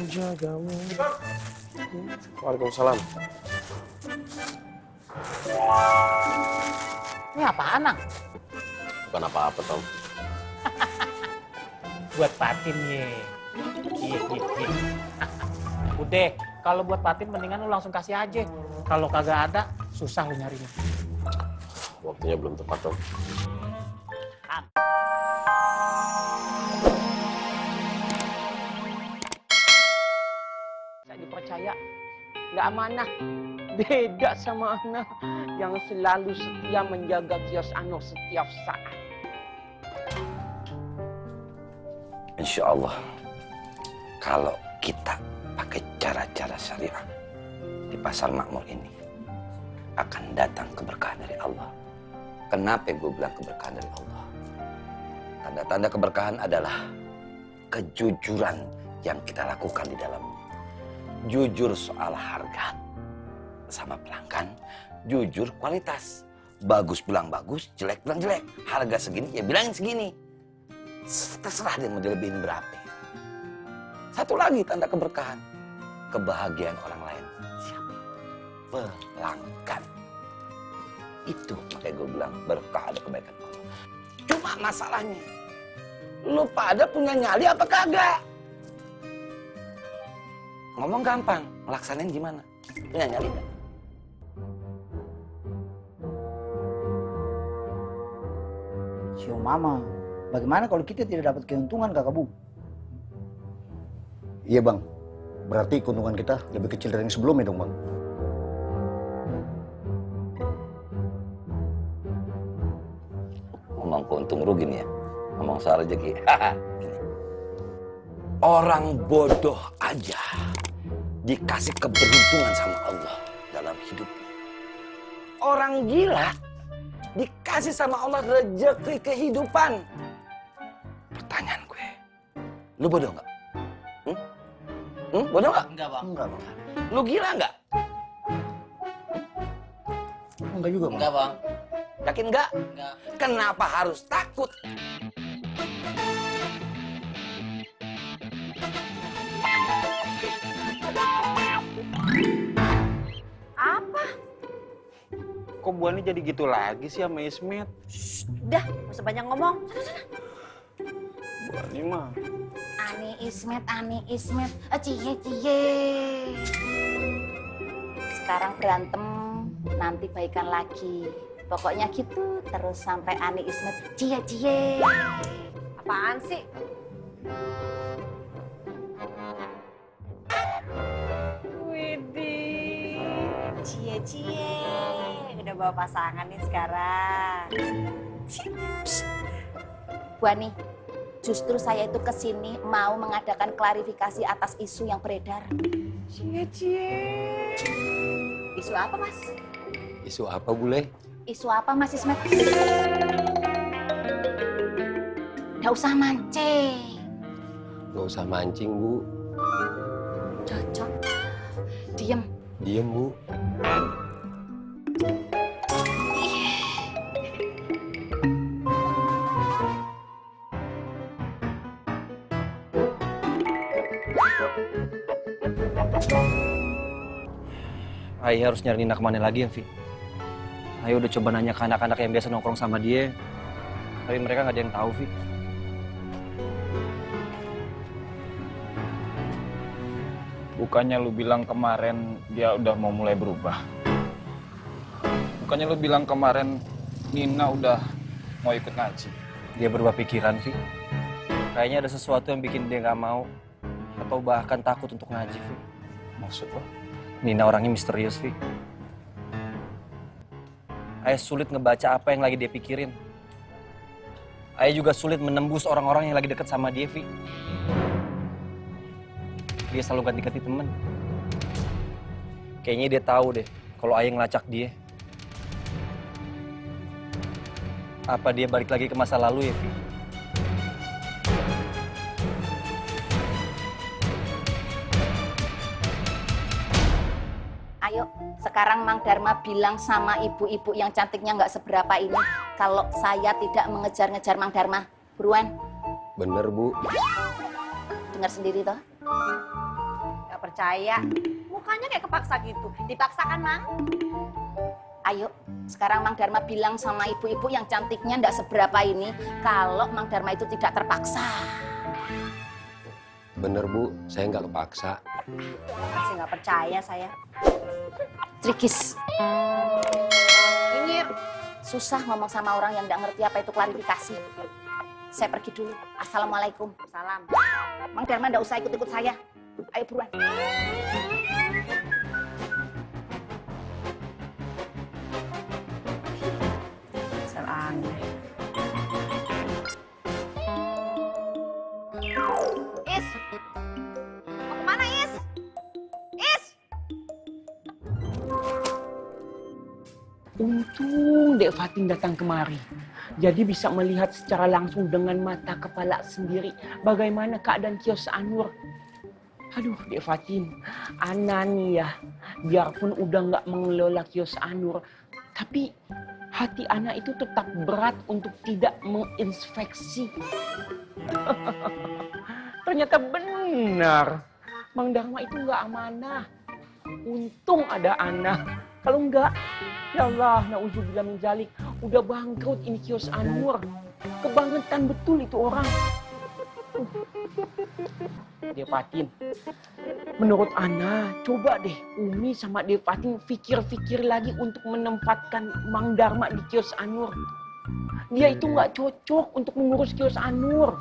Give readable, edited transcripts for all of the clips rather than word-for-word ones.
menjagamu. Waalaikumsalam. Ini apaan, Nang? Bukan apa-apa, Tom. Buat Patin, ye. Iya. Udah, kalau buat Patin mendingan lu langsung kasih aja. Kalau kagak ada, susah lu nyarinya. Waktunya belum tepat, Tom. Saya dipercaya, nggak amanah. Beda sama Ana yang selalu setia menjaga kios Ano setiap saat. Insya Allah, kalau kita pakai cara-cara syariah di pasar makmur ini, akan datang keberkahan dari Allah. Kenapa gue bilang keberkahan dari Allah? Tanda-tanda keberkahan adalah kejujuran yang kita lakukan di dalamnya. Jujur soal harga sama pelanggan, jujur kualitas. Bagus bilang bagus, jelek bilang jelek. Harga segini, ya bilangin segini. Terserah dia mau dilebihin berapa. Satu lagi tanda keberkahan, kebahagiaan orang lain. Siapa? Pelanggan. Itu makanya gue bilang berkah ada kebaikan Allah. Cuma masalahnya, lu pada punya nyali apa kagak? Ngomong gampang, ngelaksanain gimana? Punya nyali gak? Sio Mama, bagaimana kalau kita tidak dapat keuntungan, Kakak Bu? Iya bang, berarti keuntungan kita lebih kecil dari yang sebelumnya dong bang. Ngomong keuntung rugi nih ya, ngomong soal rezeki. Gini. Orang bodoh aja dikasih keberuntungan sama Allah dalam hidupnya. Orang gila dikasih sama Allah rezeki kehidupan. Pertanyaan gue, lu bodoh nggak? Bodoh nggak? Enggak, Bang. Enggak, Bang. Lu gila nggak? Enggak juga, Bang. Enggak, Bang. Yakin nggak? Enggak. Kenapa harus takut? Apa? Kok Bu Ani jadi gitu lagi sih sama Ismet? Udah, gak usah banyak ngomong. Bu Ani mah. Ani Ismet, cie. Sekarang berantem, nanti baikan lagi. Pokoknya gitu terus sampai Ani Ismet, cie. Apaan sih? Widih, cie. Udah bawa pasangan nih sekarang. Bu Ani, justru saya itu kesini mau mengadakan klarifikasi atas isu yang beredar. Cie. Isu apa, Mas? Isu apa, Bule? Isu apa, Mas Ismet? Nggak usah mancing. Gak usah mancing, Bu. Cocok. Diem. Diem, Bu. Ayah harus nyari Nina kemana lagi ya, Vi? Ayah udah coba nanya ke anak-anak yang biasa nongkrong sama dia, tapi mereka nggak ada yang tahu, Vi. Bukannya lu bilang kemarin dia udah mau mulai berubah? Bukannya lu bilang kemarin Nina udah mau ikut ngaji? Dia berubah pikiran, Vi. Kayaknya ada sesuatu yang bikin dia nggak mau, atau bahkan takut untuk ngaji, Vi. Maksud lo? Nina orangnya misterius, Vi. Ayah sulit ngebaca apa yang lagi dia pikirin. Ayah juga sulit menembus orang-orang yang lagi deket sama dia, Vi. Dia selalu ganti-ganti temen. Kayaknya dia tahu deh kalau Ayah ngelacak dia. Apa dia balik lagi ke masa lalu ya, Vi? Ayo, sekarang Mang Dharma bilang sama ibu-ibu yang cantiknya nggak seberapa ini kalau saya tidak mengejar-ngejar Mang Dharma. Buruan. Bener, Bu. Dengar sendiri toh. percaya. Mukanya kayak kepaksa gitu. Dipaksakan, Mang? Ayo, sekarang Mang Dharma bilang sama ibu-ibu yang cantiknya ndak seberapa ini, kalau Mang Dharma itu tidak terpaksa. Bener Bu, saya nggak kepaksa. Masih nggak percaya saya. Trikis. Ini Susah ngomong sama orang yang nggak ngerti apa itu klarifikasi. Saya pergi dulu. Assalamualaikum. salam. Mang Dharma ndak usah ikut-ikut saya. Ayo buruan. Aneh. Is, mau kemana Is? Is. Untung Dek Fatin datang kemari. Jadi bisa melihat secara langsung dengan mata kepala sendiri bagaimana keadaan kios Anur. Aduh, Dek Fatin, Ana nih ya, biarpun udah nggak mengelola kios Anur, tapi hati Ana itu tetap berat untuk tidak menginspeksi. Ternyata benar, Mang Dharma itu nggak amanah. Untung ada Ana. Kalau enggak, ya Allah, na'udzubillah min dzalik, udah bangkrut ini kios Anur. Kebangetan betul itu orang. Devatin, menurut Ana, coba deh Umi sama Devatin pikir-pikir lagi untuk menempatkan Mang Dharma di kios Anur. Dia itu nggak cocok untuk mengurus kios Anur.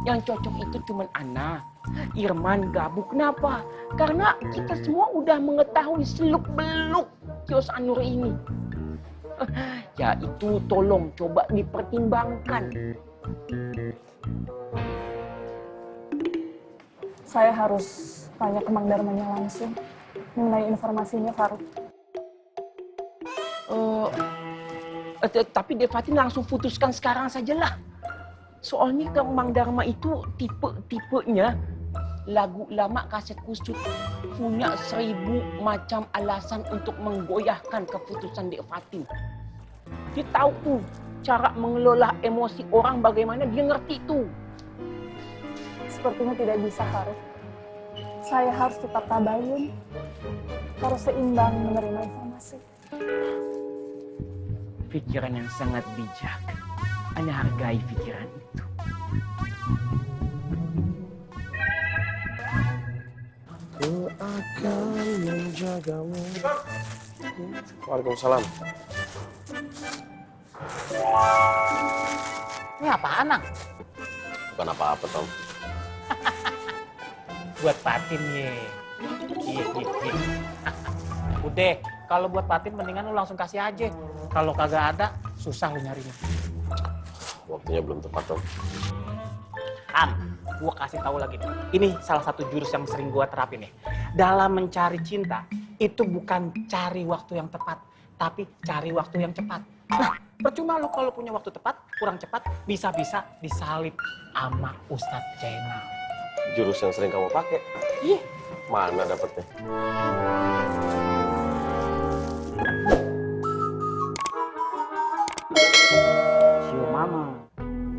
Yang cocok itu cuma Ana, Irman, Gabu. Kenapa? Karena kita semua udah mengetahui seluk-beluk kios Anur ini. Ya itu tolong coba dipertimbangkan. Saya harus tanya ke Mang Dharmanya langsung mengenai informasinya, Faruk. Tapi Devatin langsung putuskan sekarang sajalah. Soalnya ke Mang Dharma itu tipe-tipenya lagu lama kaset kusut. Punya 1000 macam alasan untuk menggoyahkan keputusan Devatin. Dia tahu tuh cara mengelola emosi orang bagaimana, dia ngerti tuh. Sepertinya tidak bisa, Faruk. Saya harus tetap tabayun. Harus seimbang menerima informasi. Pikiran yang sangat bijak. Ana hargai pikiran itu. Ku akan menjagamu. Waalaikumsalam. Ini apaan, Nang? Bukan apa-apa, Tom. Buat Patin ye. Iya. Udah, kalau buat Patin mendingan lu langsung kasih aja. Kalau kagak ada, susah lu nyarinya. Waktunya belum tepat, Tom. Gua kasih tahu lagi nih. Ini salah satu jurus yang sering gua terapin nih. Dalam mencari cinta, itu bukan cari waktu yang tepat, tapi cari waktu yang cepat. Nah, percuma lo kalau punya waktu tepat, kurang cepat, bisa-bisa disalip sama Ustadz Jainal. Jurus yang sering kamu pakai? Iya. Mana dapetnya? Sio Mama,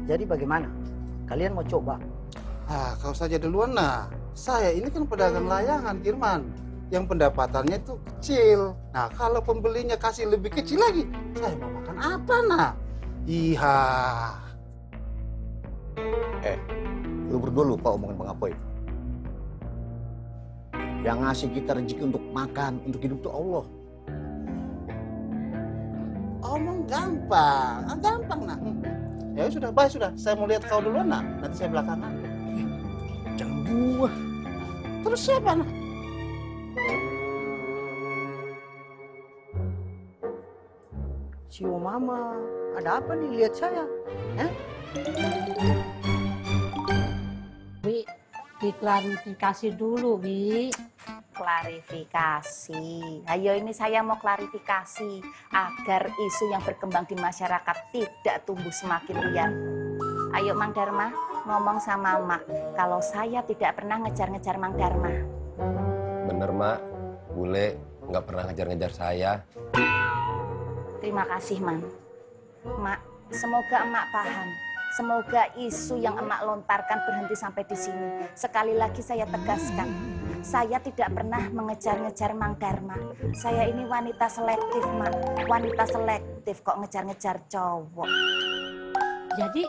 jadi bagaimana? Kalian mau coba? Kau saja duluan nah. Saya ini kan pedagang layangan, Irman. Yang pendapatannya itu kecil. Nah, kalau pembelinya kasih lebih kecil lagi, saya mau makan apa nah? Iya. Lu berdua lupa omongan Bang Apoy. Yang ngasih kita rezeki untuk makan, untuk hidup itu Allah. Omong gampang, gampang nah. Ya sudah, baik sudah. Saya mau lihat kau duluan nah. Nanti saya belakangan. Jangan gua. Terus siapa nah? Sio Mama, ada apa nih? Lihat saya. Wi, diklarifikasi dulu, Wi. Klarifikasi. Ayo ini saya mau klarifikasi agar isu yang berkembang di masyarakat tidak tumbuh semakin liar. Ayo Mang Dharma ngomong sama Mak kalau saya tidak pernah ngejar-ngejar Mang Dharma. Bener, Mak. Bule nggak pernah ngejar-ngejar saya. Terima kasih, Mang. Mak, semoga Emak paham. Semoga isu yang Emak lontarkan berhenti sampai di sini. Sekali lagi saya tegaskan, Saya tidak pernah mengejar-ngejar Mang Dharma. Saya ini wanita selektif, Mak. Wanita selektif kok ngejar-ngejar cowok. Jadi